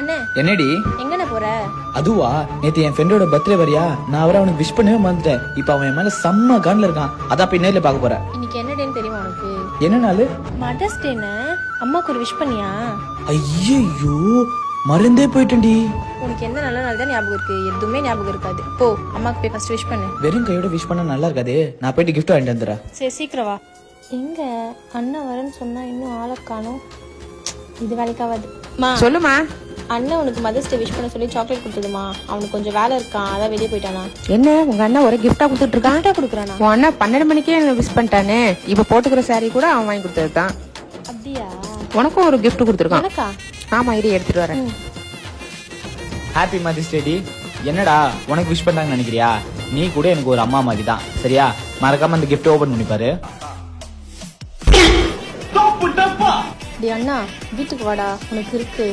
அண்ணே என்னடி எங்கண்ணே போற? அதுவா, நேத்து என் ஃப்ரெண்டோட பர்த்டே வரியா, நான் அவரை அவனுக்கு விஷ் பண்ணவே மறந்துட்டேன். இப்ப அவன் என் மேல செம்ம கான்ல இருக்கான். அதான் போய் நேர்ல பாக்க போறேன். இன்னைக்கு என்ன டேன்னு தெரியுமா உனக்கு? என்ன நாள்? மதர்ஸ் டேன்னு. அம்மாக்கு ஒரு விஷ் பண்ணியா? ஐயோ, மறந்தே போயிட்டேன்டி. உனக்கு என்ன நல்ல நாள் தான் ஞாபகம் இருக்கு, எதுவுமே ஞாபகம் இருக்காது. போ அம்மாக்கு போய் ஃபர்ஸ்ட் விஷ் பண்ணு. வெறும் கையோட விஷ் பண்ணா நல்லா இருக்காதே. நான் போயிட்டு கிஃப்ட் வாங்கிட்டு வந்துடுறேன். சரி சீக்கிரம் வா. எங்க அண்ணன் வரேன்னு சொன்னா இன்னும் ஆளை காணோம். இது வேலைக்காவாது. சொல்லுமா. அண்ணன் உனக்கு மதர்ஸ் டே விஷ் பண்ண சொல்லி சாக்லேட் கொடுத்ததுமா. அவனுக்கு கொஞ்சம் வேலை இருக்கான், அதான் வெளியே போயிட்டானா. என்ன உங்க அண்ணன் ஒரே கிஃப்டா கொடுத்துட்டு இருக்கான்? கரெக்டா கொடுக்குறானா? உன் அண்ணன் 12 மணிக்கே விஷ் பண்ணிட்டானே. இப்ப போட்டுக்கிற சாரி கூட அவன் வாங்கி கொடுத்ததுதான். அப்படியா? உனக்கும் ஒரு கிஃப்ட் கொடுத்துருக்கான். எனக்கா? ஆமா, இதை எடுத்துட்டு வரேன். Happy mother's day D. என்னடா உனக்கு விஷ் பண்ணாங்கன்னு நினைக்கிறியா? நீ கூட எனக்கு ஒரு அம்மா மாதிரி தான், சரியா? மறக்காம அந்த கிஃப்ட் ஓபன் பண்ணி பாரு. அண்ணா வீட்டுக்கு வாடா, உனக்கு இருக்கு.